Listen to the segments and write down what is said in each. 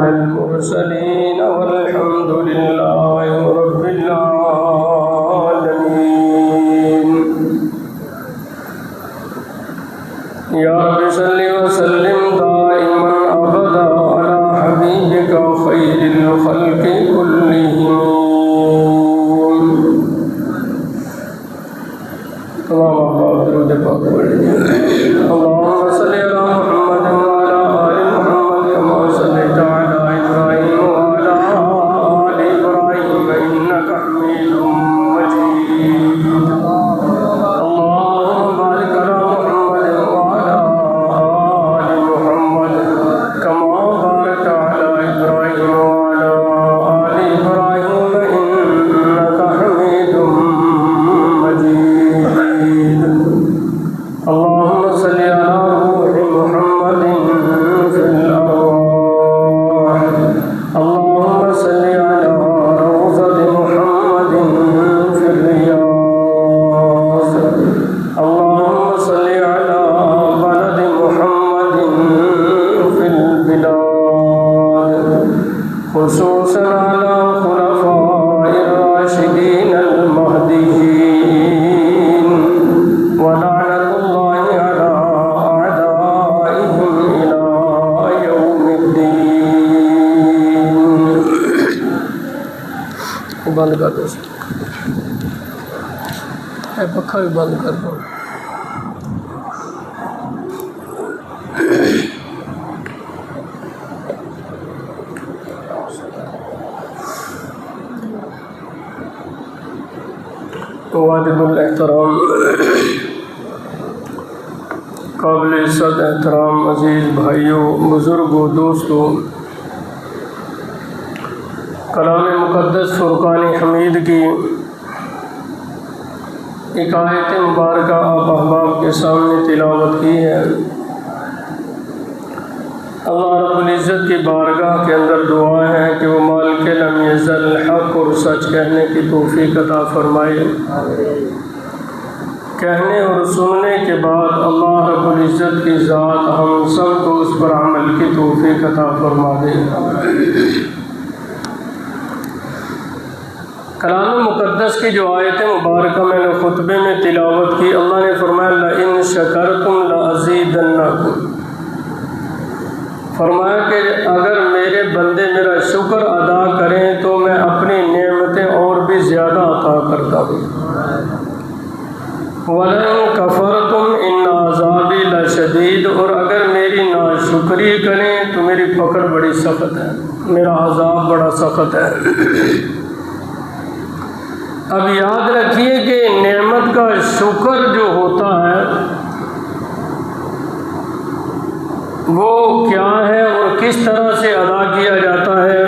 अलल मुरसलीन वल्हम्दुलिल्लाहि रब्बिल आलमीन। या रब्बि सल्लि व सल्लिम दाइमन अबदा अला हबीबिका खैरिल खल्क़ि कुल्लिहिम। अल्लाहुम्मा सल्लि अला मुहम्मद व अला आलि मुहम्मद कमा सल्लैता अला इब्राहीम व अला आलि इब्राहीम इन्नका हमीदुम मजीद। अल्लाहुम्मा बारिक अला मुहम्मद व अला आलि मुहम्मद कमा बारकता अला इब्राहीम व अला आलि इब्राहीम इन्नका हमीदुम मजीद। अल्लाहुम्मा सल्लि अला रूहि मुहम्मदिन फिल अरवाह। अल्लाहुम्मा सल्लि अला रौज़ति मुहम्मदिन फिल रियाज़। अल्लाहुम्मा सल्लि अला बलदि मुहम्मदिन फिल बिलाद। खुसूसन अला खुलफ़ाइर राशिदीन अल महदिय्यीन व लअनतुल्लाहि अला अअदाइहिम इला यौमिद्दीन। बंद कर दो, पखा भी बंद कर दो। वाजिबुल एहतराम काबिल इज़्ज़त एहतराम अज़ीज़ भाइयों, बुज़ुर्गों, दोस्तों, कलाम मुक़द्दस फ़ुरक़ान हमीद की एक आयत मुबारका आप अहबाब के सामने तिलावत की है। अल्लाह रब्बुल इज़्ज़त की बारगाह के अंदर दुआ है कि वो मालिक लम यज़ल हक़ और सच कहने की तौफ़ीक़ अता फ़रमाए। कहने और सुनने के बाद अल्लाह रब्बुल इज़्ज़त की ज़ात हम सब को उस पर अमल की तौफ़ीक़ अता फ़रमा दे। कलाम मुक़द्दस की जो आयत मुबारका मैंने खुतबे में तिलावत की, अल्लाह ने फरमाया लइन शकरतुम लअज़ीदन्नकुम। फरमाया कि अगर मेरे बंदे मेरा शुक्र अदा करें तो मैं अपनी नेमतें और भी ज़्यादा अता करता हूँ। वलन कफ़रतुम इन्न अज़ाबी लशदीद। और अगर मेरी नाशुक्री करें तो मेरी पकड़ बड़ी सख्त है, मेरा अज़ाब बड़ा सख्त है। अब याद रखिए कि नेमत का शुक्र जो होता है वो क्या है और किस तरह से अदा किया जाता है।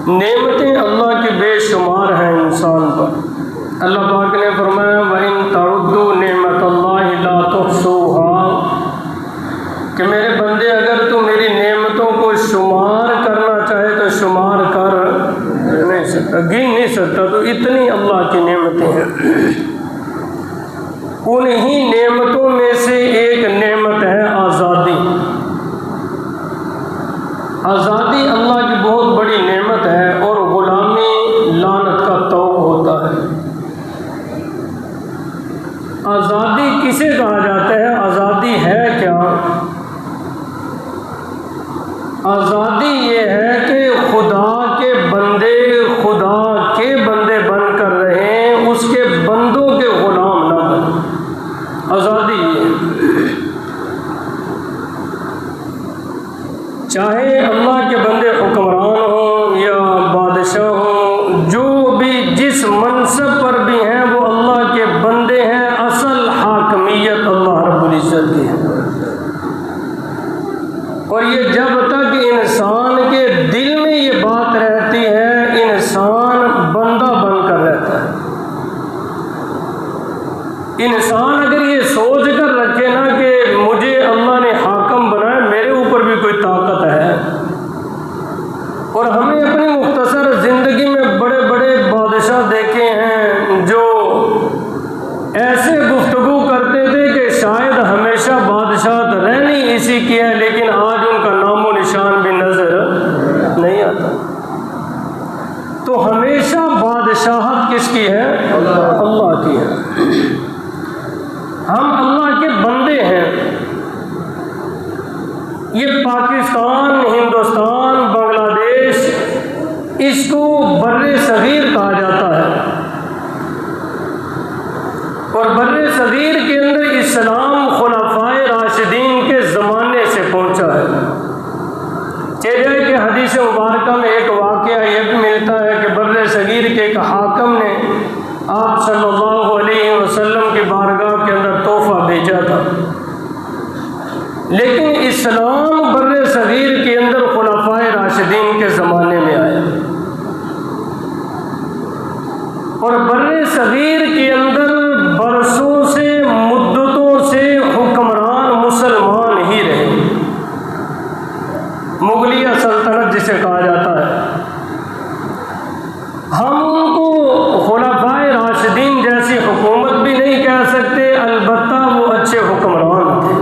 नेमतें अल्लाह की बेशुमार हैं इंसान पर। अल्लाह पाक ने फरमाया वइन तउद्दू नेमतल्लाहि ला तुहसूहा, कि मेरे बंदे अगर तू मेरी नेमतों को शुमार करना चाहे तो शुमार कर नहीं सकता, गिन नहीं सकता। तो इतनी अल्लाह की नेमतें हैं। उन्हीं नेमतों में से एक नेमत है आज़ादी। आज़ादी अल्लाह की बहुत बड़ी नेमत है और गुलामी लानत का तौब होता है। आज़ादी किसे कहा जाता है? आज़ादी है क्या? आज़ादी ये है कि खुदा के बंदे बनकर रहें, उसके बंदों के गुलाम ना बने। आज़ादी ये है। चाहे अल्लाह के बंदे हुक्मरान हों या बादशाह हों, जो भी जिस मनसब पर भी हैं वो अल्लाह के बंदे हैं। असल हाकमियत अल्लाह रब्बुल इज़्ज़त की है। और ये जब तक इंसान के दिल में ये बात रहती है, इंसान बंदा बनकर रहता है। इंसान अगर ये सोच कर रखे ना कि मुझे अल्लाह ने हाकम बनाया, मेरे ऊपर भी कोई ताकत है। और हमने अपनी मुख्तसर ज़िंदगी में बड़े बड़े बादशाह देखे हैं जो ऐसे गुफ्तगू करते थे कि शायद हमेशा बादशाह रहनी इसी की है, लेकिन आज उनका नामो निशान भी पाकिस्तान, हिंदुस्तान, बांग्लादेश, इसको बर्रे सगीर कहा जाता है। और बर्रे सगीर के अंदर इस्लाम खुलाफाए राशिदीन के ज़माने से पहुंचा है। चेहरे के हदीस मुबारक में एक वाक़या यह भी मिलता है कि बर्रे सगीर के एक हाकम ने आप सल्लल्लाहु अलैहि वसल्लम की बारगाह के अंदर तोहफा भेजा था, लेकिन इस्लाम बर्रे सगीर के अंदर खुलाफाए राशिदीन के ज़माने में आया। और बर्रे सगीर के अंदर बरसों से, मुद्दतों से हुक्मरान मुसलमान ही रहे। मुगलिया सल्तनत जिसे कहा जाता है, हम उनको खुलाफाए राशिदीन जैसी हुकूमत भी नहीं कह सकते, अलबत्ता वो अच्छे हुक्मरान थे।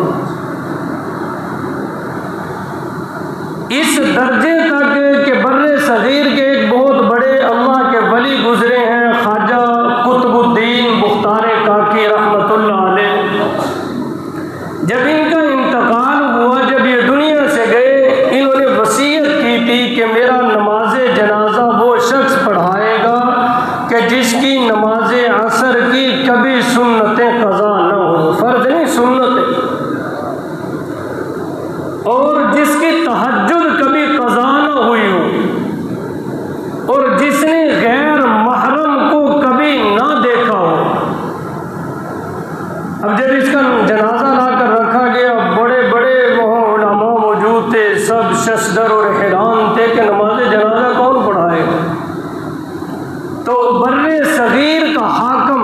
इस दर्जे तक कि बर्रे सगीर के एक बहुत बड़े अल्लाह के वली गुजरे हैं, ख्वाजा कुतुबुद्दीन बुख्तारे काकी रहमतुल्लाह अलैह। जब इनका इंतकाल हुआ, जब ये दुनिया से गए, इन्होंने वसीयत की थी कि मेरा नमाज जनाजा वो शख्स पढ़ाएगा कि जिसकी नमाज असर की कभी सुन्नतें कज़ा न हो, फ़र्ज नहीं सुन्नतें, और जिसकी तहज्जुद कभी कज़ा न हुई हो, और जिसने गैर महरम को कभी ना देखा हो। अब जब इसका जनाजा लाकर रखा गया, बड़े बड़े वहाँ उलमा मौजूद थे, सब शशदर और हैरान थे कि नमाज जनाजा कौन पढ़ाएगा। तो बर्रे सगीर का हाकम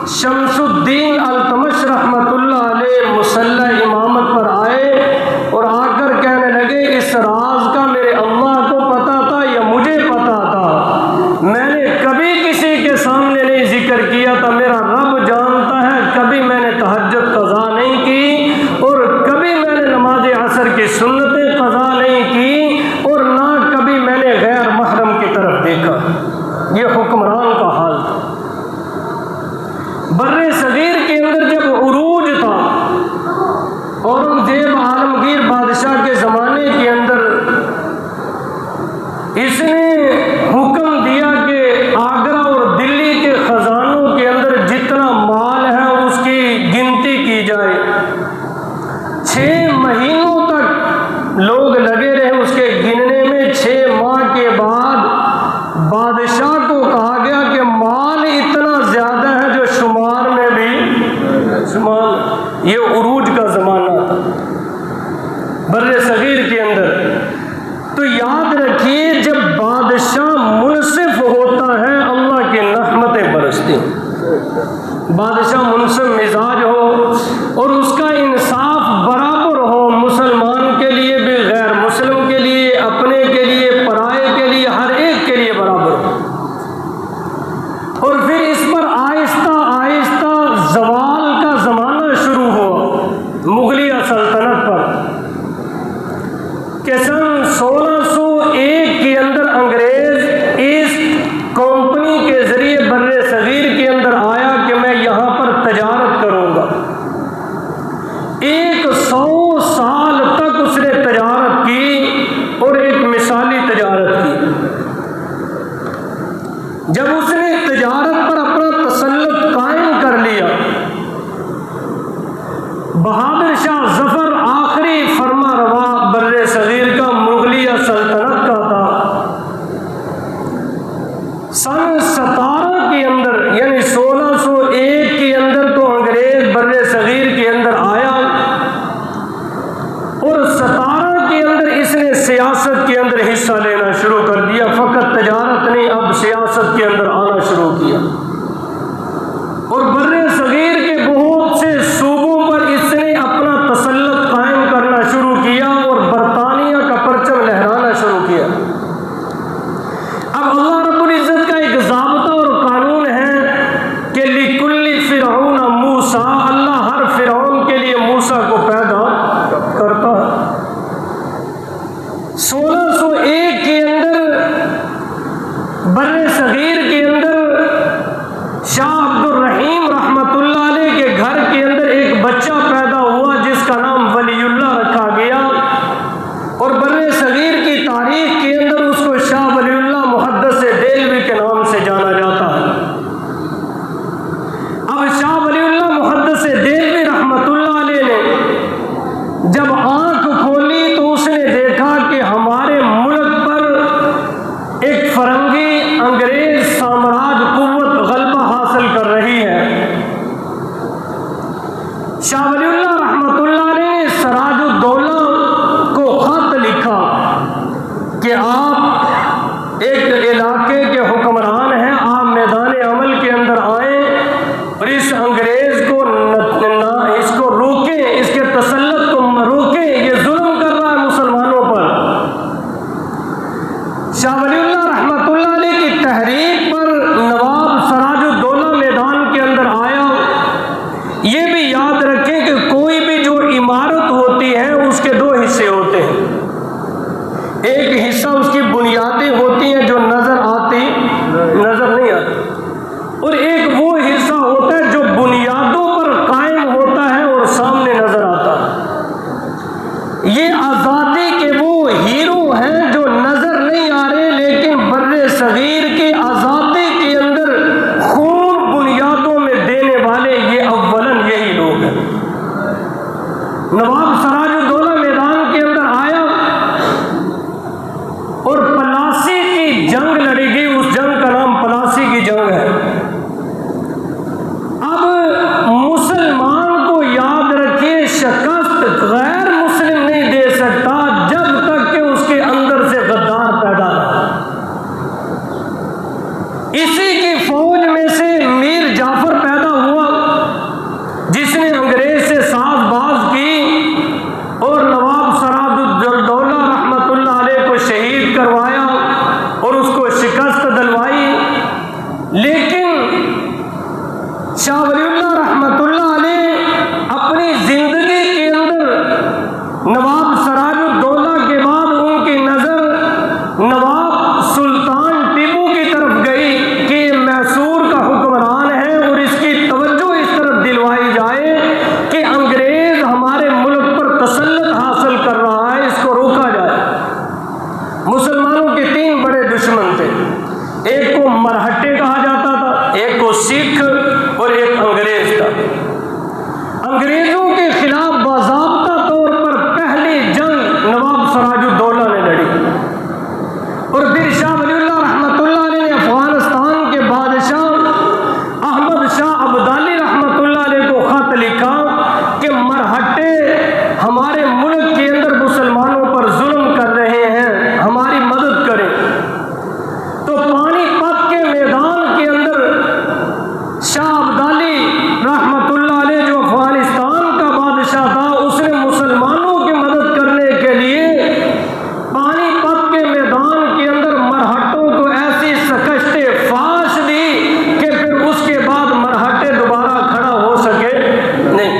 शमसुद्दीन अल्तमश रहमतुल्लाह अलैह मुसल्ला इमामत पर आए और आकर कहने लगे, इस राज का मेरे अल्लाह को पता था या मुझे पता था? मैंने कभी किसी के सामने नहीं जिक्र किया था, मेरा रब जानता है, कभी मैंने तहज्जुद कज़ा नहीं की, और कभी मैंने नमाज असर की सुन्नतें कज़ा नहीं की, और ना कभी मैंने गैर महरम की तरफ देखा। ये हुक्मरान का हाल था। बर्रे सगीर के अंदर जब उरूज था, औरंगजेब आलमगीर बादशाह के ज़माने के अंदर इसने हुक्म दिया कि आगरा और दिल्ली के ख़जानों के अंदर जितना माल है उसकी गिनती की जाए। 6 महीनों तक लोग लगे रहे उसके गिनने में। 6 माह के बाद बादशाह को कहा गया कि माल इतना ज़्यादा है जो शुमार में भी शुमार। ये उरूज का ज़माना था बर्रे सगीर के अंदर। तो याद रखिए, जब बादशाह मुनसिफ होता है, अल्लाह की रहमतें बरसती हैं। बादशाह मुनसिफ मिजाज हो और उसका इंसाफ बराबर हो, मुसलमान के लिए भी, गैर मुस्लिम के लिए, अपने के लिए, पराए के लिए, हर एक के लिए बराबर हो। और फिर इस पर आहिस्ता आहिस्ता जवाल का ज़माना शुरू हुआ मुगलिया सल्तनत पर, कि सन 1601 के अंदर अंग्रेज ईस्ट कंपनी के जरिए बर्रे सगीर के अंदर आया कि मैं यहाँ पर तजारत करूँगा। 100 साल तक उसने तजारत की और एक मिसाली तजारत की। जब उसने तजारत पर अपना तसल्लुत कायम कर लिया, बहादुर शाह जफर आखिरी फरमा रवा बर्रे सगीर का मुगलिया सल्तनत का था। सन 17 के अंदर, यानी 1601 के अंदर तो अंग्रेज बर्रे सगीर के अंदर आया, और 17 के अंदर इसने सियासत के अंदर हिस्सा लेना शुरू कर दिया। फ़कत तजारत नहीं, अब सियासत के अंदर आना शुरू किया। और बर्रे सगीर के बहुत से सूबों पर इसने अपना तसल्लुत कायम करना शुरू किया और बरतानिया का परचम लहराना शुरू किया। अब अल्लाह रब्बुल इज़्ज़त का एक ज़ाब्ता और कानून है कि लिकुल्ली फ़िरऔन मूसा, अल्लाह हर फ़िरऔन के लिए मूसा को पैदा करता है। 1601 के अंदर बर्रे सगीर के अंदर शाह अब्दुल रहीम रहमतुल्लाह अलैह के घर के अंदर एक बच्चा पैदा हुआ जिसका नाम वलीउल्लाह रखा गया। एक हिस्सा उसकी बुनियादें होती हैं जो नजर नहीं आती, और एक वो हिस्सा होता है जो बुनियादों पर कायम होता है और सामने नजर आता है। ये आज़ादी के वो हीरो हैं जो नजर नहीं आ रहे, लेकिन बर्रे सगीर की आज़ादी के अंदर खून बुनियादों में देने वाले ये अव्वलन यही लोग हैं। नवाब सराजुद्दौला मैदान के अंदर आया और पलासी की जंग लड़ी गई। उस जंग का नाम पलासी की जंग है। अब मुसलमान को याद रखिए, शिकस्त गैर मुस्लिम नहीं दे सकता जब तक कि उसके अंदर से गद्दार पैदा ना। इसी की फौज में से मीर जाफर पैदा हुआ, जिसने अंग्रेज से साजबाज की और नवाब सराजुद्दौला रहमतुल्लाह अलैह को शहीद करवाया और उसको शिकस्त दिलवाई। लेकिन शाह वलीउल्लाह रहमतुल्लाह अलैह अपनी जिंदगी के अंदर नवाब सराजुद्दौला के बाद उनकी नजर नवाब सुल्तान टीपू की तरफ गई कि मैसूर का हुक्मरान है और इसकी तवज्जो इस तरफ दिलवाई जाए कि अंग्रेज हमारे मुल्क पर तसल्लुत हासिल कर रहा है, इसको रोका जाए। मुसलमानों के 3 बड़े दुश्मन थे। एक को मरहट्टे कहा जाता था, एक को सिख और एक अंग्रेज था। अंग्रेजों के खिलाफ बाज़ाब्ता तौर पर पहली जंग नवाब सराजुद्दौला ने लड़ी और फिर शाह वलीउल्लाह रहमतुल्लाह अलैह ने अफगानिस्तान के बादशाह अहमद शाह अब्दाली रहमतुल्लाह अलैह को खत लिखा कि मरहट्टे हमारे मुल्क के अंदर मुसलमानों पर जुल्म कर रहे हैं, हमारी मदद करें। तो पानीपत के मैदान के अंदर शाह अब्दाली रहमतुल्लाह अलैह जो अफगानिस्तान का बादशाह था, उसने मुसलमानों की मदद करने के लिए पानीपत के मैदान के अंदर मरहट्टों को ऐसी शिकस्ते फाश दी कि फिर उसके बाद मरहट्टे दोबारा खड़ा हो सके नहीं।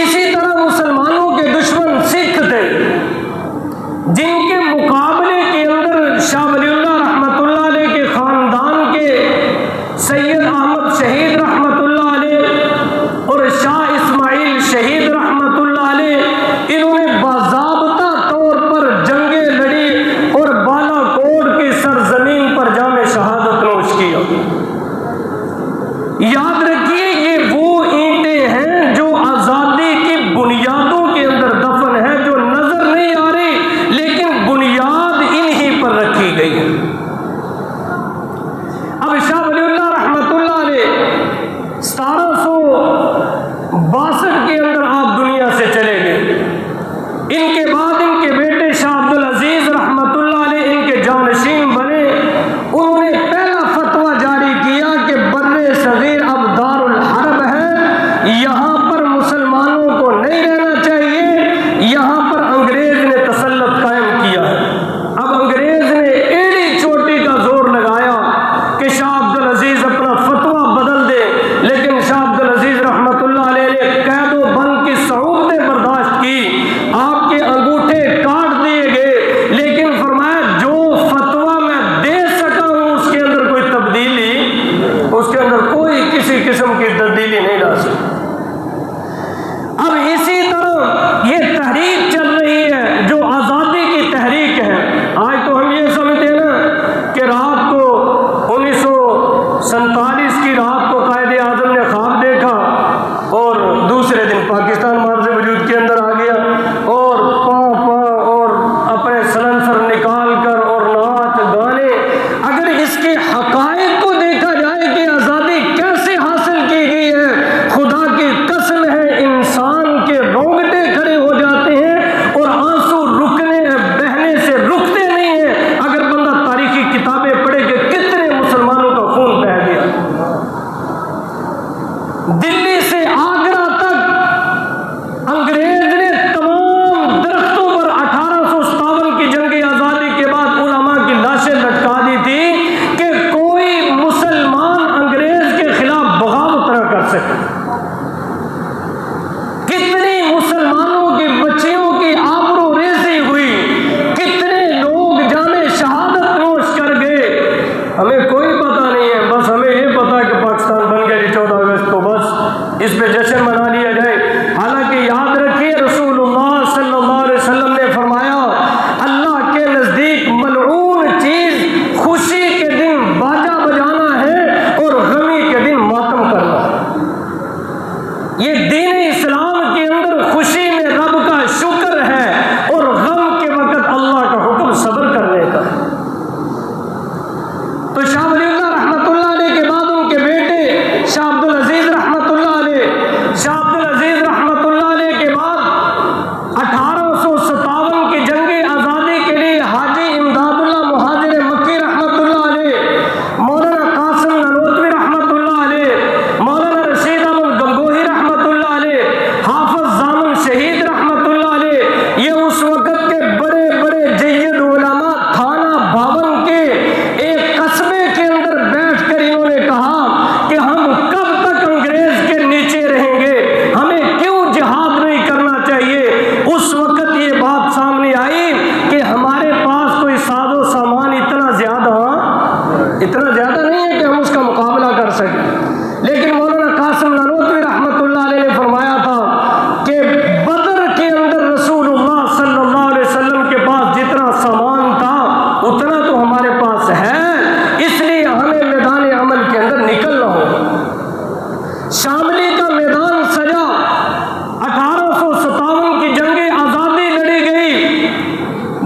इसी तरह मुसलमानों के दुश्मन सिख थे, जिनके मुकाबले के अंदर शाह वलीउल्लाह रहमतुल्लाह अलैह के खानदान के सैयद अहमद शहीद रहमतुल्लाह अलैह और शाह इस्माइल शहीद रहमतुल्लाह अलैह, इन्होंने बाज़ाब्ता तौर पर जंगें लड़ी और बालाकोट की सरजमीन पर जामे शहादत नोश किया। याद रखिए, ये वो ईंटें हैं जो आज़ादी की बुनियादों के अंदर दफन है, जो नजर नहीं आ रही, लेकिन बुनियाद इन्हीं पर रखी गई है। अब शाह वलीउल्लाह रहमतुल्लाह अलैह 1762 के अंदर आप दुनिया से चले गए। इनके बाद इनके बेटे शाह अब्दुल अजीज रहमतुल्लाह अलैह इनके जानशीन बने। उन्होंने पहला फतवा जारी किया कि बर्रे सगीर अब दारुल हर्ब है, यहाँ पर मुसलमानों को नहीं रहना चाहिए, यहाँ पर अंग्रेज ने तसल्लुत कायम किया है। अब अंग्रेज ने एड़ी चोटी का जोर लगाया कि शाह अब्दुल अजीज अपना फतवा बदल दे, लेकिन शाह अब्दुल अजीज रहमतुल्लाह अलैह ने कैदो बंद की सऊबतें बर्दाश्त की। आपके अंगूठे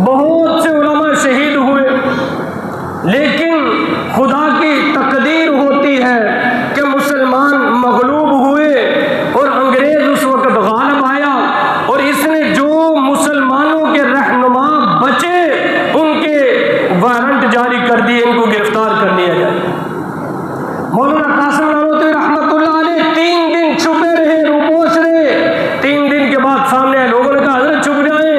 बहुत से उलमा शहीद हुए, लेकिन खुदा की तकदीर होती है कि मुसलमान मगलूब हुए और अंग्रेज उस वक्त गालिब आया, और इसने जो मुसलमानों के रहनुमा बचे उनके वारंट जारी कर दिए, इनको गिरफ्तार कर लिया जाए। मौलाना कासिम नानोतवी रहमतुल्लाह अलैह 3 दिन छुपे रहे, रूपोश रहे। 3 दिन के बाद सामने आए, लोगों ने कहा हजरत छुप जाए,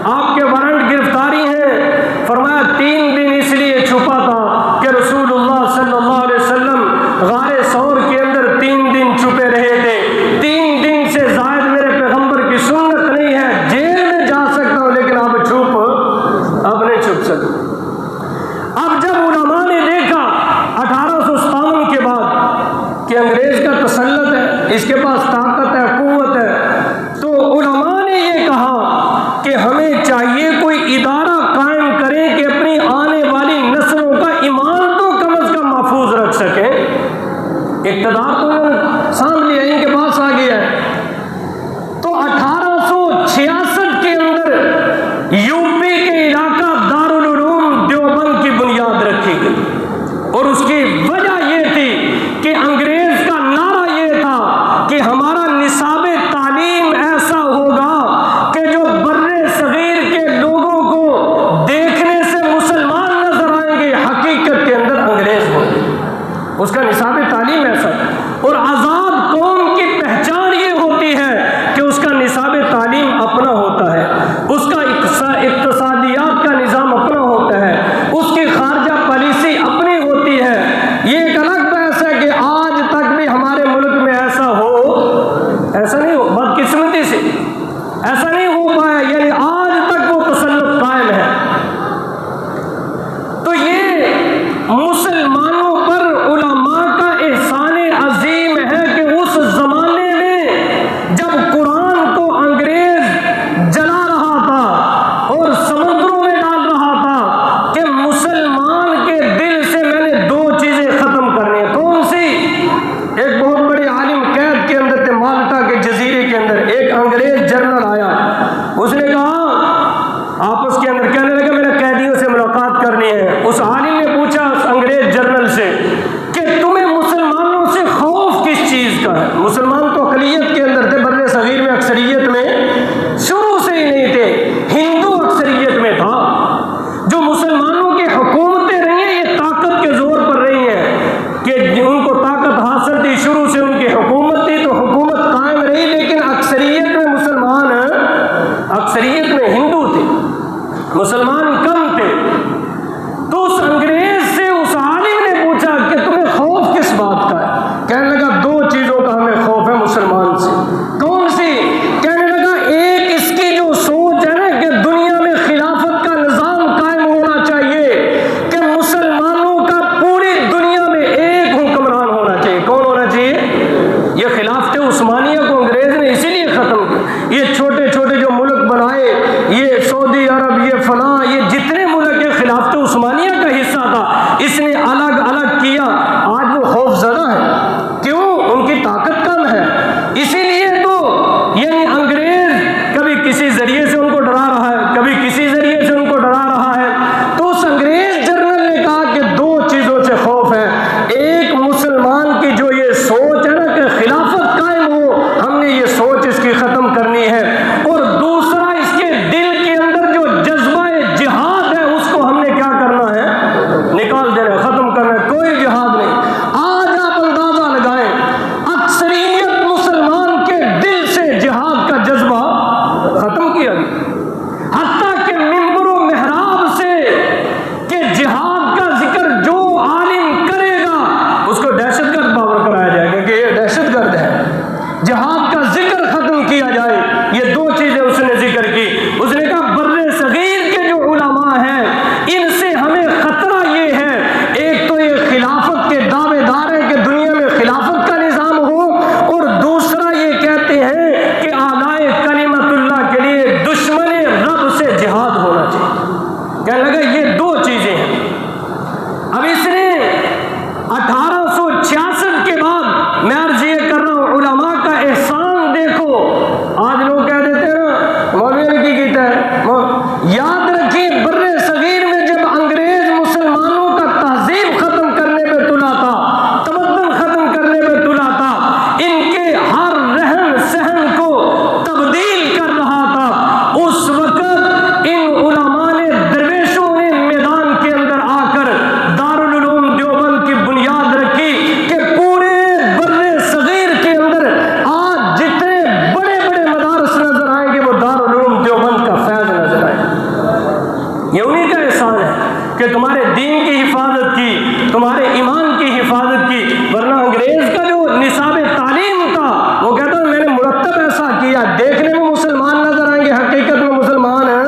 आपके वारंट गिरफ्तारी हैं। फरमाया 3 दिन इसलिए छुपा था कि रसूलुल्लाह सल्लल्लाहु अलैहि वसल्लम गारे सौर के अंदर 3 दिन छुपे रहे थे। 3 दिन से जायद मेरे पैगंबर की सुन्नत नहीं है, जेल में जा सकता हूँ लेकिन अब नहीं छुप सकता। अब जब उलमा ने देखा 1857 के बाद कि अंग्रेज का तसल्लुत है, इसके पास ताकत है, कुव्वत है, तो उलमा ने ये कहा कि हमें चाहिए कोई इदारा कायम करें कि अपनी आने वाली नस्लों का ईमान तो कम अज कम महफूज रख सकें। इक़्तिदार तो उन्होंने साम लिया, इनके पास आ गया है। तो 1866 के अंदर यूपी के इलाका दारुल उलूम देवबंद की बुनियाद रखी गई, और उसकी वजह यह थी कि अंग्रेज का नारा यह था कि हमारा निसाबे तालीम ऐसा होगा कि जो बर्रे सगीर के लोगों को देखने से मुसलमान नजर आएंगे, हकीकत के अंदर अंग्रेज होंगे। उसका निसाबे तालीम ऐसा, और आज़ाद कौम की पहचान ये होती है कि उसका निसाबे तालीम अपना होता है, उसका इक्तिसादियात का निज़ाम अपना होता है, उसकी खारजा पॉलिसी अपनी होती है। ये एक अलग बहस है कि आज तक भी हमारे मुल्क में ऐसा नहीं हो, बदकिस्मती से ऐसा नहीं हो पाया, यानी आज तक वो तसल्लुत कायम है। तो ये मुसलमानों पर उलमा का कि तुम्हारे दीन की हिफाजत की, तुम्हारे ईमान की हिफाजत की। वरना अंग्रेज का जो निसाब तालीम था वो कहता है मैंने मुरत्तब ऐसा किया, देखने में मुसलमान नजर आएंगे, हकीकत में मुसलमान है,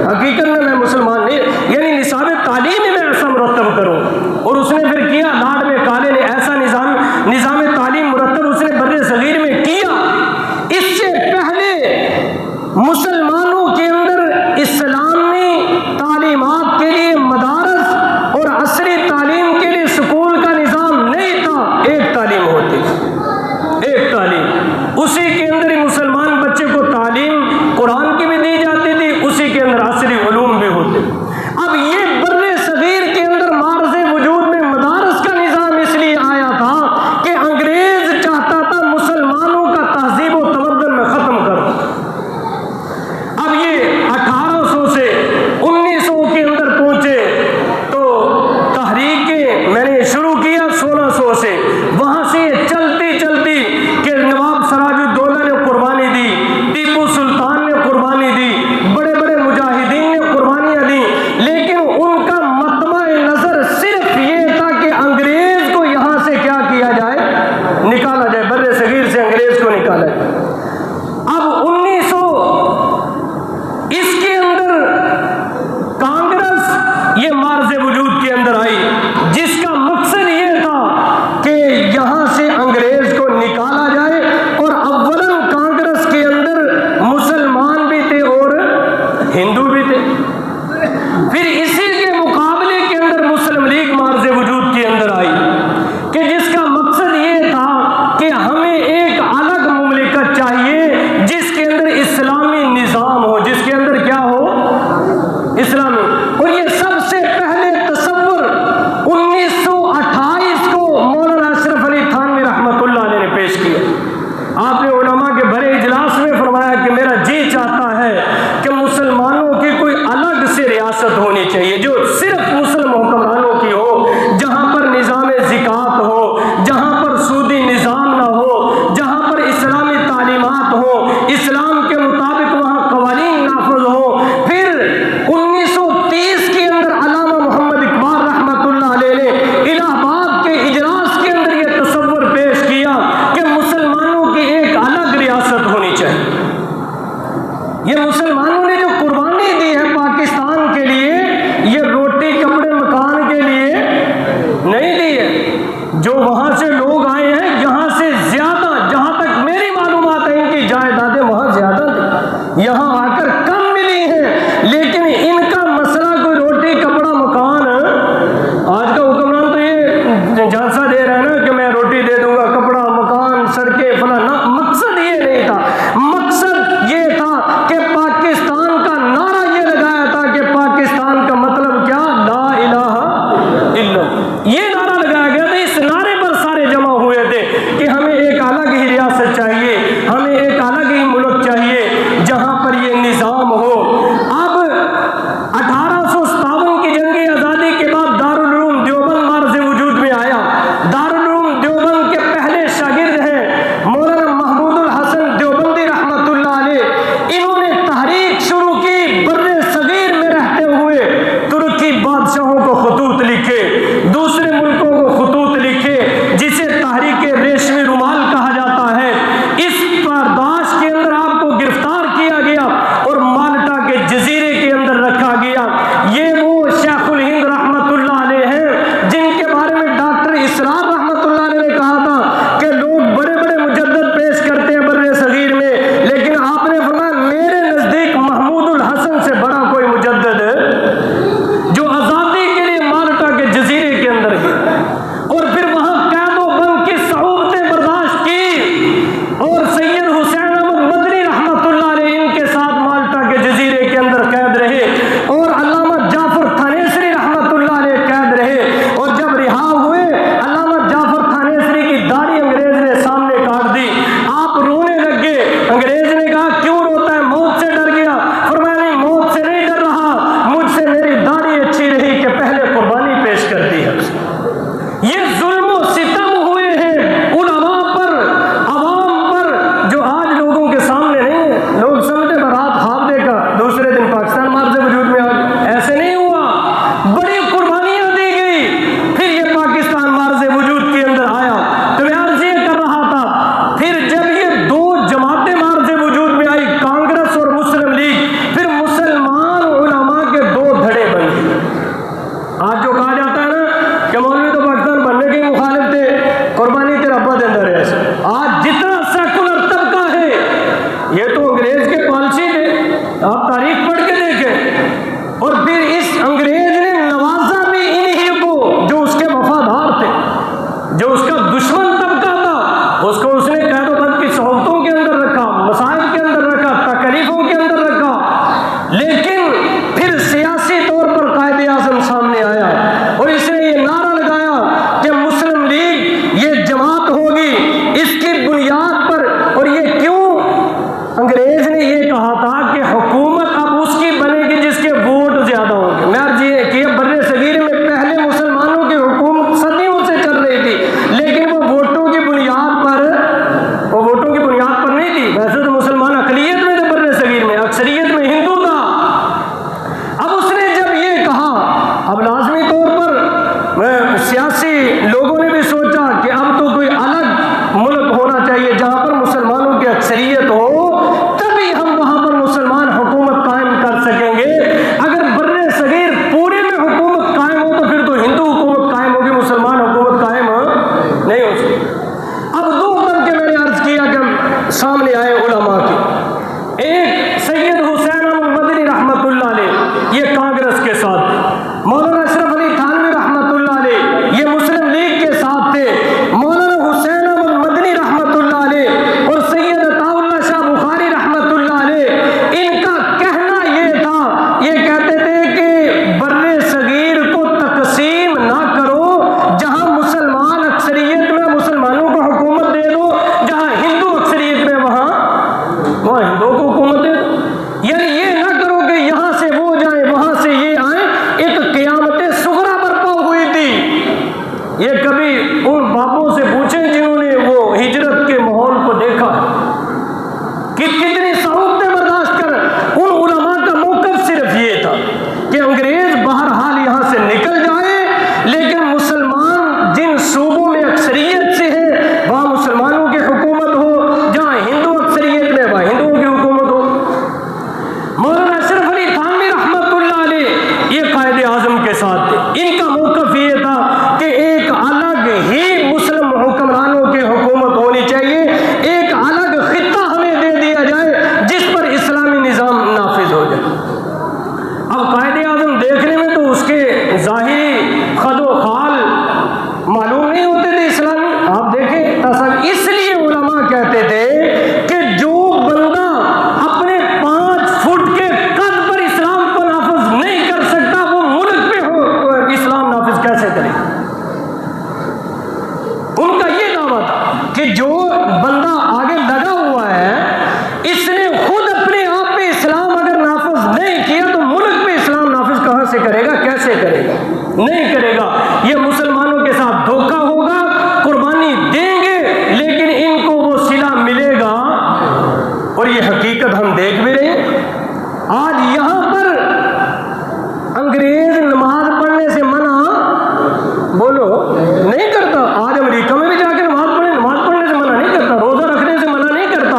हकीकत में मैं मुसलमान नहीं, यानी निसाब तालीम ही मैं ऐसा मुरत्तब करूं। और उसने फिर किया, लाड में काले ने ऐसा निजाम तालीम मुरत्तब उसने बर्रे सगीर में किया। इससे पहले मुसलमानों के अंदर इस्लामी तालीमात के लिए मदारस और असरी तालीम के लिए स्कूल का निज़ाम नहीं था। एक तालीम होती, एक तालीम, उसी के अंदर ही मुसलमान बच्चे को तालीम कुरान की भी दी जाती थी, उसी के अंदर असरी उलूम भी होते। अब ये बर्रे सगीर के अंदर मार्ज़े वजूद में मदारस का निज़ाम इसलिए आया था कि अंग्रेज चाहता था मुसलमानों का तहजीब व तमद्दुन में ख़त्म कर। अब ये 1800 से 1900 के अंदर पहुंचे तो तहरीक मैंने शुरू किया 1600 से, वहां से चलती चलती कि नवाब सराजुद्दौला ने कुर्बानी दी, टीपू सुल्तान ने कुर्बानी दी, बड़े बड़े मुजाहिदीन ने कुर्बानियां दी, लेकिन उनका मतमा नजर सिर्फ ये था कि अंग्रेज को यहां से क्या किया जाए, निकाला जाए, बर्रे सगीर से अंग्रेज को निकाला जाए। अब 1900 इसके अंदर कांग्रेस ये मार्ज़े वजूद के अंदर आई, जिसका मकसद ये था कि यहां से अंग्रेज को निकाला जाए। और अव्वलन कांग्रेस के अंदर मुसलमान भी थे और हिंदू भी थे। फिर इसी के मुकाबले के अंदर मुस्लिम लीग मार्ज़े वजूद के अंदर आई कि जिसका मकसद ये था कि हमें एक अलग मुमलिकत चाहिए जिसके अंदर इस्लामी निज़ाम हो, जिसके अंदर क्या हो, इस्लामी। और ये सबसे पहले तसव्वुर 1928 को मौलाना अशरफ अली थानवी रहमतुल्लाह अलैह ने पेश किया। आपने उलमा के बड़े इजलास में फरमाया कि मेरा जी चाहता है कि मुसलमानों की कोई अलग से रियासत होनी चाहिए, जो नहीं करेगा। ये मुसलमानों के साथ धोखा होगा, कुर्बानी देंगे लेकिन इनको वो सिला मिलेगा। और ये हकीकत हम देख भी रहे हैं। आज यहां पर अंग्रेज नमाज पढ़ने से मना बोलो नहीं करता। आज अमेरिका में भी जाकर नमाज पढ़ने से मना नहीं करता, रोजा रखने से मना नहीं करता।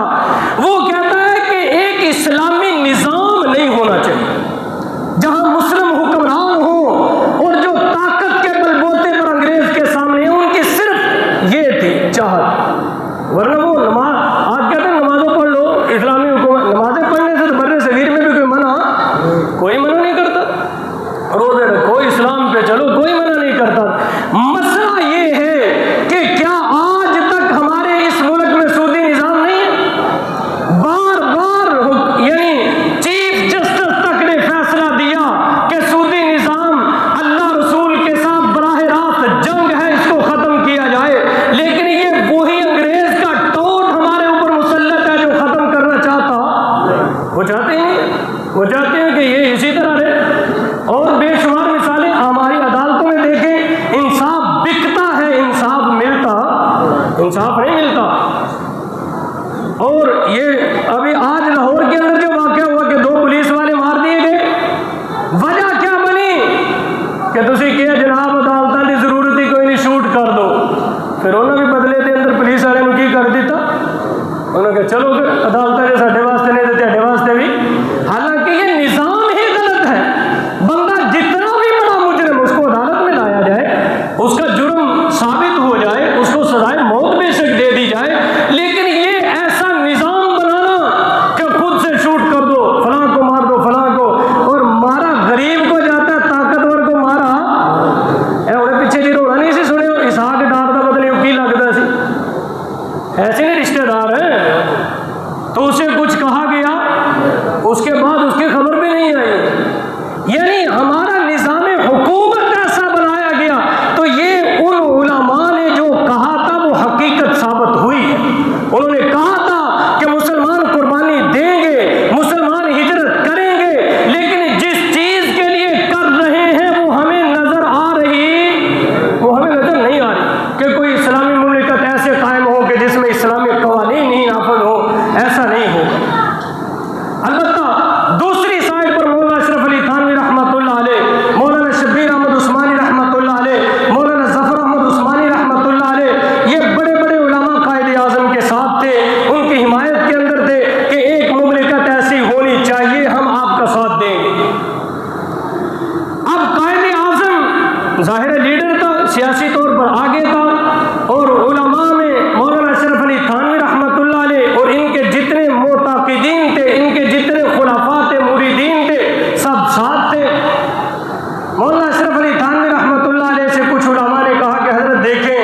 वो कहता है कि एक इस्लामी निजाम नहीं होना चाहिए जहां मुस्लिम हुक्मरान हो और जो ताकत के बलबूते पर अंग्रेज के सामने उनकी सिर्फ ये थी चाहत। वरना वो नमाज आज कहते हैं नमाजों पढ़ लो, इस्लामी नमाजें पढ़ने से तो बर्रे सगीर में भी कोई मना नहीं करता। रोजे रखो, इस्लाम पे चलो, कोई मना नहीं करता। मसला ये है कि क्या आज तक हमारे इस मुल्क में सूदी निजाम नहीं है? बार बार यानी चीफ जस्टिस तक ने फैसला दिया कि सूदी निजाम अल्लाह रसूल के साथ बराह रास्त जंग है, इसको खत्म किया जाए। लेकिन ये वही अंग्रेज का टोट हमारे ऊपर मुसल्लत है जो खत्म करना चाहता। वो चाहते हैं कि ये इसी तरह रहे। और बेशुमार मिसालें हमारी अदालतों में देखें, इंसाफ बिकता है, इंसाफ नहीं मिलता। और ये अभी आज लाहौर के अंदर जो वाक़या हुआ कि 2 पुलिस वाले मार दिए गए, वजह क्या बनी कि तुसी किया जनाब अदालत की जरूरत ही कोई नहीं, शूट कर दो। फिर उन्होंने भी बदले के अंदर पुलिस वाले ने की कर दिता, उन्होंने कहा चलो फिर अदालत ने साढ़े वास्ते नहीं देते, साढ़े वास्ते भी। हालांकि ये निजाम ही गलत है। बंदा जितना भी बड़ा मुजरिम उसको अदालत में लाया जाए, उसका जुर्म साबित हो जाए, उसको सजाए मौत बेशक दे दी जाए, लेकिन ये ऐसा निजाम बनाना कि खुद से शूट कर दो, फलां को मार दो, फलां को, और मारा गरीब को जाता है, ताकतवर को मारा। पीछे जी रोड़ा नहीं सी सुने, इसहाक डार का मतलब की लगता सी, ऐसे नहीं रिश्तेदार है। तो उसे कुछ कहा गया, उसके बाद उसकी खबर भी नहीं आई। यानी हमारा निजाम हुकूमत ऐसा बनाया गया। तो ये उन उलमा ने जो कहा था वो हकीकत साबित हुई है। उन्होंने कहा था कि मुसलमान कुर्बानी देंगे, मुसलमान हिजरत करेंगे, लेकिन जिस चीज के लिए कर रहे हैं वो हमें नजर आ रही, वो हमें नजर नहीं आ रही कि कोई इस्लामी मुमलिकत ऐसे कायम हो कि जिसमें इस्लामी कवानीन नहीं नाफिज हो। ऐसा नहीं होगा। अलबत्ता दूसरी साइड पर मौलाना अशरफ अली थानवी रहमतुल्लाह अलैह, मौलाना शब्बीर अहमद उस्मानी रहमतुल्लाह अलैह, मौलाना जफर अहमद उस्मानी रहमतुल्लाह अलैह, ये बड़े बड़े उलमा कायदे आज़म के साथ थे, उनकी हिमायत के अंदर थे कि एक मुमलिकत ऐसी होनी चाहिए, हम आपका साथ देंगे। अब कायदे आज़म ज़ाहिर लीडर था, सियासी तौर पर आगे था, और उलमा में मौलाना अशरफ अली थानवी रहमतुल्लाह अलैह और इनके जितने मोताकिदीन थे, इनके जितने खुलाफा थे, मुरीदीन थे, सब साथ थे। मौलाना अशरफ अली थानवी रहमतुल्लाह अलैह से कुछ उलमा ने कहा कि हजरत देखें,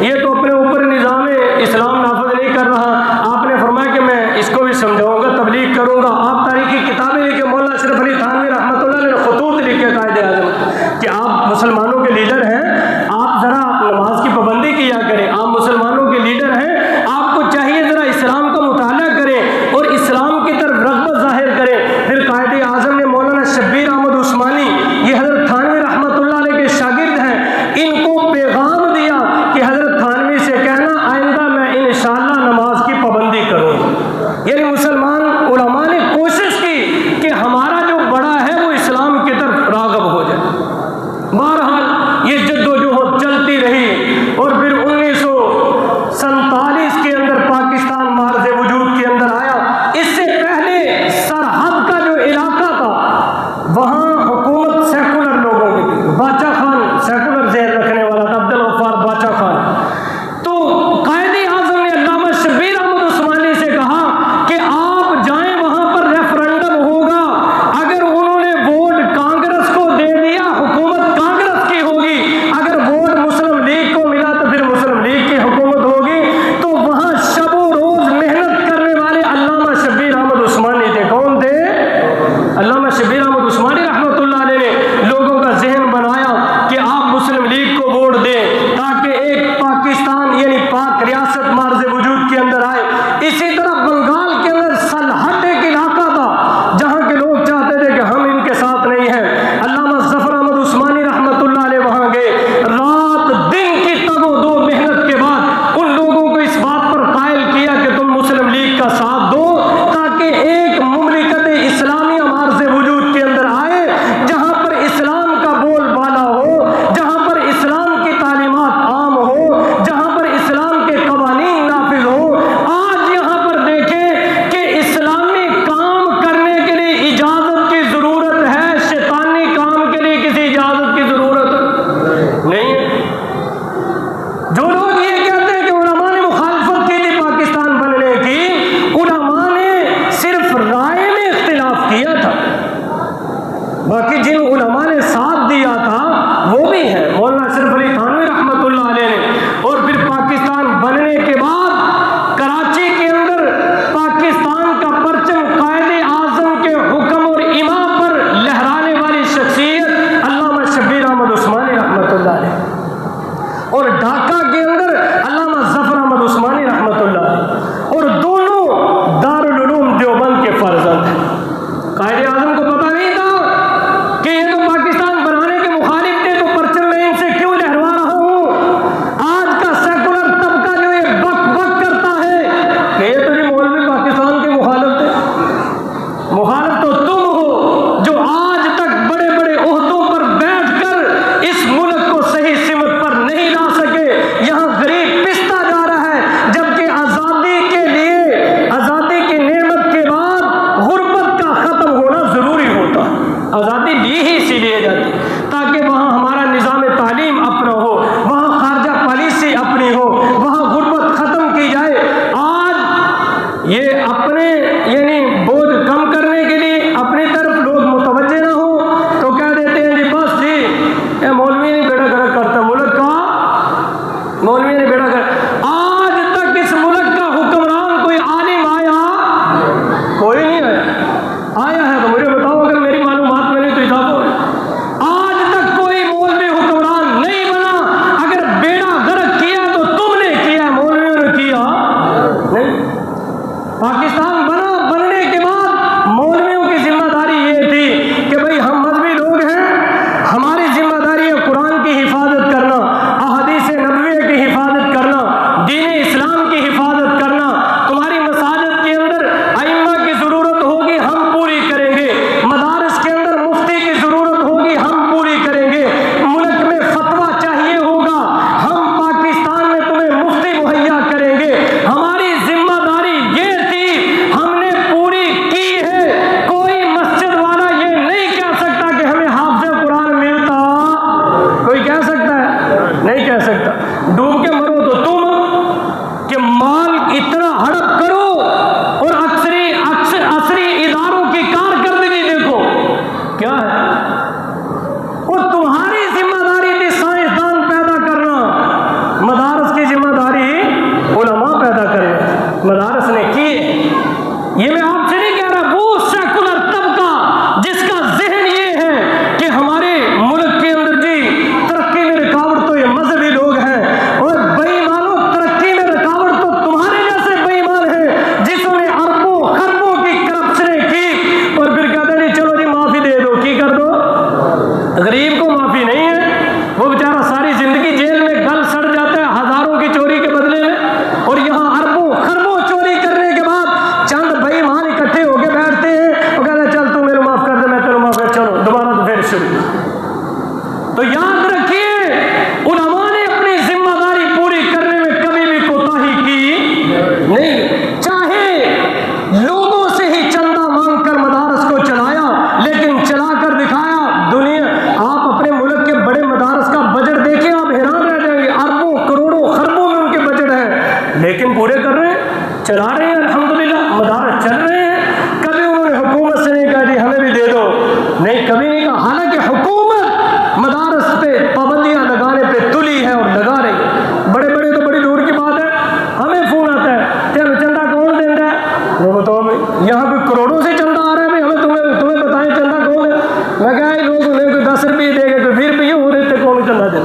ये तो अपने ऊपर निज़ाम इस्लाम नाफिज नहीं कर रहा। आपने फरमाया कि मैं इसको भी समझाऊंगा, तबलीग करूंगा। आप तारीखी किताबें लिखे, मौलाना अशरफ अली थानवी रहमतुल्लाह अलैह ने खतूत लिखे कायदे आज़म कि आप मुसलमानों के लीडर हैं, आप जरा नमाज की पाबंदी किया करें। आप मुसलमानों के लीडर हैं, आपको चाहिए जरा इस्लाम का मुताला करें और इस्लाम की तरफ रग़बत ज़ाहिर करें। फिर कायदे आज़म ने मौलाना शब्बीर अहमद उस्मानी, ये हज़रत थानवी रहमतुल्लाह अलैह के शागिर्द हैं, इनको पैगाम दिया कि हज़रत थानवी से कहना आइंदा मैं इंशाअल्लाह नमाज की पाबंदी करूँगा। यानी मुसलमान उलमा ने कोशिश की कि हमारा जो बड़ा है वो इस्लाम की तरफ राग़ब हो जाए। बहरहाल ये बाकी जिन उलमा ने साथ दिया था वो भी है, मौलाना अशरफ अली थानवी रहमतुल्लाह अलैह ने। और फिर पाकिस्तान बनने के बाद कराची के अंदर पाकिस्तान का परचम कायदे आजम के हुक्म और इमाम पर लहराने वाली शख्सियत अल्लामा शब्बीर अहमद उस्मानी रहमतुल्लाह अलैह, और ढाका के अंदर अल्लामा जफर अहमद उस्मानी रहमतुल्लाह अलैह, और दोनों दारुल उलूम देवबंद के फर्जंद हैं। कायदे आजम को पता नहीं था कि ये तो पाकिस्तान बनाने के मुखालिफ थे, तो परचम में इनसे क्यों लहरवा रहा हूँ। आज का सेकुलर तबका जो ये बक बक करता है कि ये तो जी मौलवी पाकिस्तान के मुखालिफ थे। मुखालिफ तो तुम हो जो आज तक बड़े बड़े ओहदों पर बैठकर इस मुल्क को सही सिमत पर नहीं ला सके। यहाँ गरीब पिसता जा रहा है, जबकि आज़ादी के लिए, आज़ादी की नेमत के बाद गुर्बत का ख़त्म होना ज़रूरी होता। आज़ादी ली ही इसीलिए जाती ताकि वहाँ हमारा निज़ाम तालीम अपना हो, वहाँ खारजा पॉलिसी अपनी हो, वहाँ गुर्बत ख़त्म की जाए। आज ये अपने यानी बोझ कम करने के लिए अपनी तरफ लोग मुतवज्जे ना हो तो कह देते हैं जी बस जी ये मौलवी नहीं बेड़ा गर्क करता मुल्क का, मौलवी ने बेड़ा गर्क। आज तक इस मुल्क का हुक्मरान कोई आलिम आया? कोई नहीं आया है तो मुझे बताओ, अगर मेरी मालूमात में नहीं तो हिसाब हो। आज तक कोई मौलवी हुक्मरान नहीं बना। अगर बेड़ा गर्क किया तो तुमने किया, मौलवियों ने किया नहीं। पाकिस्तान बना, बनने के बाद मौलवियों की जिम्मेदारी ये थी कि भाई हम मजहबी लोग हैं, हमारी जिम्मेदारी है कुरान की हिफाजत करना, अहादीस नबवी की हिफाजत करना, दीन इस्लाम की हिफाजत करना। तुम्हारी मसाजिद के अंदर अइम्मा की ज़रूरत होगी, हम पूरी करेंगे। मदारिस के अंदर मुफ्ती की ज़रूरत होगी, हम पूरी करेंगे। मुल्क में फतवा चाहिए होगा, हम पाकिस्तान में तुम्हें मुफ्ती मुहैया करेंगे। हमारी जिम्मेदारी ये थी, हमने पूरी की है। कोई मस्जिद वाला ये नहीं कह सकता कि हमें हाफ़िज़ कुरान मिलता। कोई कह सकता है? नहीं कह सकता। डूब के मरो तो तुम कि माल इतना हड़प करो और असरी इदारों की कारकर्दगी देखो क्या है। और तुम्हारी जिम्मेदारी थी साइंसदान पैदा करना, मदारस की जिम्मेदारी उलमा पैदा करें, मदारस ने की। ये मैं आपसे नहीं कह रहा, वो सेकुलर तबका जिसका जहन ये है कि हमारे मुल्क के अंदर जी तरक्की में रुकावट तो ये मजहबी लोग हैं, और बेईमानों तरक्की में रुकावट तो तुम्हारे जैसे बेईमान हैं जिन्होंने अरबों खरबों की करप्शनें की। और फिर कहते हैं चलो जी माफ़ी दे दो, की कर दो। गरीब को माफ़ी नहीं है, वो बेचारा सारी ज़िंदगी जेल में गल सड़ जाता है हज़ारों की चोरी के बदले में। और यहाँ अरबों खरबों चोरी करने के बाद चंद बेईमान इकट्ठे होके बैठते हैं और कहते हैं चल तू मेरे माफ़ कर दे, मैं तेरे माफ़ कर, चलो दोबारा तो फिर शुरू। तो याद रखिए उलमा ने अपनी जिम्मेदारी पूरी करने में कभी भी कोताही की नहीं। चाहे लोगों से ही चंदा मांगकर मदारस को चलाया, लेकिन चला कर दिखाया। दुनिया, आप अपने मुल्क के बड़े मदारस का बजट देखिए, आप हैरान रह जाएंगे। अरबों करोड़ों खरबों में उनके बजट है, लेकिन पूरे कर रहे हैं, चला रहे हैं, अल्हम्दुलिल्लाह मदारस चल रहे हैं। कभी उन्होंने हुकूमत से नहीं कहा जी हमें भी दे दो, नहीं कभी नहीं कहा। हालांकि हुकूमत मदारस पे पाबंदियां लगाने पे तुली है और लगा रही है। बड़े बड़े तो बड़ी दूर की बात है, हमें फोन आता है चल चंदा कौन दे रहा है, वो बताओ भाई यहाँ पे करोड़ों से चंदा आ रहा है भाई, हमें तुम्हें बताएं चंदा कौन है। मैं क्या लोग उन्हें कोई 10 रुपये देगा, कोई 20 रुपये हो रहे थे, कौन चंदा दे।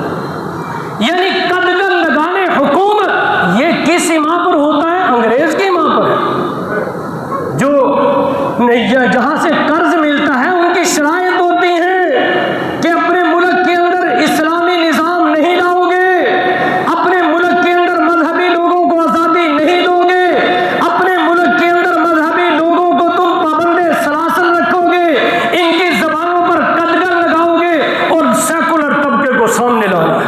यानी कदगन लगाने हुकूमत ये किस माँ पर होता है? अंग्रेज की माँ पर है। जो जहाँ से कर्ज मिलता है उनकी शराइत होती है कि अपने मुल्क के अंदर इस्लामी निज़ाम नहीं लाओगे, अपने मुल्क के अंदर मजहबी लोगों को आज़ादी नहीं दोगे, अपने मुल्क के अंदर मजहबी लोगों को तुम पाबंदे सलासल रखोगे, इनकी ज़बानों पर कदगन लगाओगे और सेकुलर तबके को सामने लाओगे।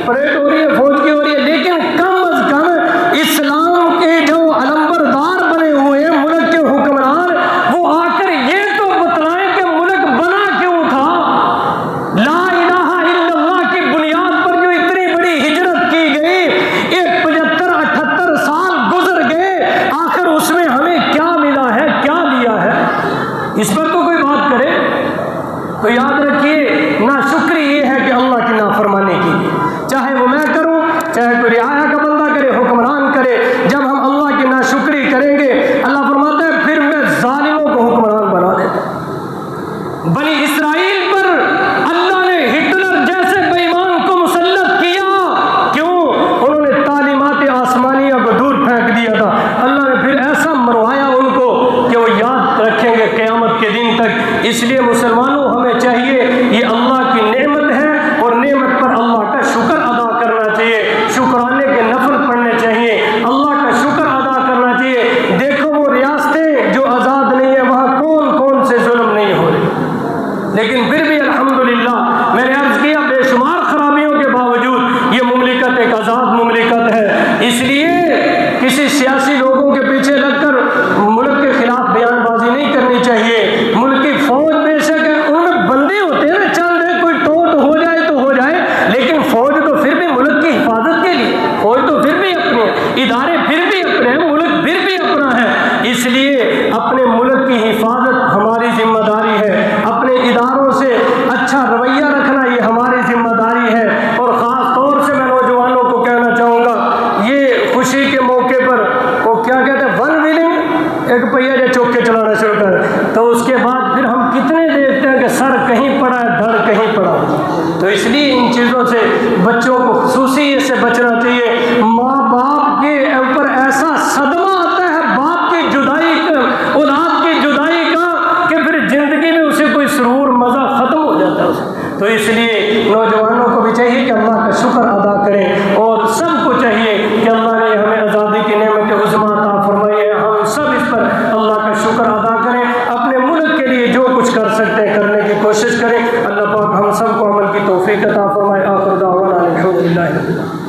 परेड हो रही है, फौज की हो रही है, लेकिन कम अज कम इस्लाम के जो अलंबरदार बने हुए हैं मुल्क के हुक्मरान, वो आकर ये तो बतलाएं कि मुल्क बना क्यों था। ला इलाहा इल्लल्लाह की बुनियाद पर जो इतनी बड़ी हिजरत की गई, ये 75-78 साल गुजर गए, आखिर उसमें हमें क्या मिला है, क्या दिया है, इस पर तो कोई बात करे। तो याद रखिए, नाशुक्री ये है कि अल्लाह की नाफरमानी की, चाहे वो मैं करूं, चाहे कोई रियाया का बंदा करे, हुक्मरान करे। जब हम अल्लाह की नाशुक्री करेंगे, अल्लाह फरमाता है फिर मैं जालिमों को हुक्मरान बना देता। बनी इसराइल पर अल्लाह ने हिटलर जैसे बेईमान को मुसल्लत किया, क्यों? उन्होंने तालीमात आसमानिया को दूर फेंक दिया था। अल्लाह ने फिर ऐसा मरवाया उनको कि वो याद रखेंगे क़यामत के दिन तक। इसलिए मुसलमानों, हमें चाहिए, ये अल्लाह की नेमत है और नेमत पर अल्लाह का शुक्र अदा करना चाहिए, शुक्राने के नफल पढ़ने चाहिए, अल्लाह का शुक्र अदा करना चाहिए। देखो वो रियासतें जो आज़ाद नहीं है, वहाँ कौन कौन से जुल्म नहीं हो रहे, लेकिन फिर भी अल्हम्दुलिल्लाह, मैंने अर्ज़ किया, बेशुमार खराबियों के बावजूद ये मुमलिकत एक आज़ाद मुमलिकत है। इसलिए किसी सियासी लोगों के पीछे लगकर मुल्क के खिलाफ बयानबाजी नहीं करनी चाहिए। मुल्क की फौज बेशक है, उनमें बंदे होते हैं ना, चंद है, कोई टोट हो जाए तो हो जाए, लेकिन फौज तो फिर भी मुल्क की हिफाजत के लिए, फौज तो फिर भी अपने है, इदारे फिर भी अपने हैं, मुल्क फिर भी अपना है। इसलिए अपने मुल्क की हिफाजत हमारी जिम्मेदारी है, अपने इदारों से अच्छा रवैया रखना ये हमारी जिम्मेदारी है। और ख़ास तौर से मैं नौजवानों को कहना चाहूँगा, ये खुशी के मौके पर वो क्या कहते हैं, वन व्हीलिंग, एक पहिया जो चौक के चलाना शुरू कर, तो उसके बाद फिर हम कितने देखते हैं कि सर कहीं पड़ा है, धड़ कहीं पड़ा है। तो इसलिए इन चीज़ों से बच्चों को खुसूसी से बचना चाहिए। माँ बाप के ऊपर ऐसा सदमा आता है बाप की जुदाई का, औलाद की जुदाई का, कि फिर ज़िंदगी में उसे कोई सुरूर मज़ा ख़त्म हो जाता है उसे। तो इसलिए नौजवानों को भी चाहिए कि अल्लाह का शुक्र अदा करें, और सबको चाहिए कि अल्लाह ने हमें आज़ादी की नेमत उज़्मा अता फरमाई है, हम सब इस पर अल्लाह का शुक्र अदा करें, अपने मुल्क के लिए जो कुछ कर सकते हैं करने की कोशिश करें। अल्लाह पाक हम सबको अमल की तौफीक अता फरमाए। आखिर दावाना अल्हम्दुलिल्लाह।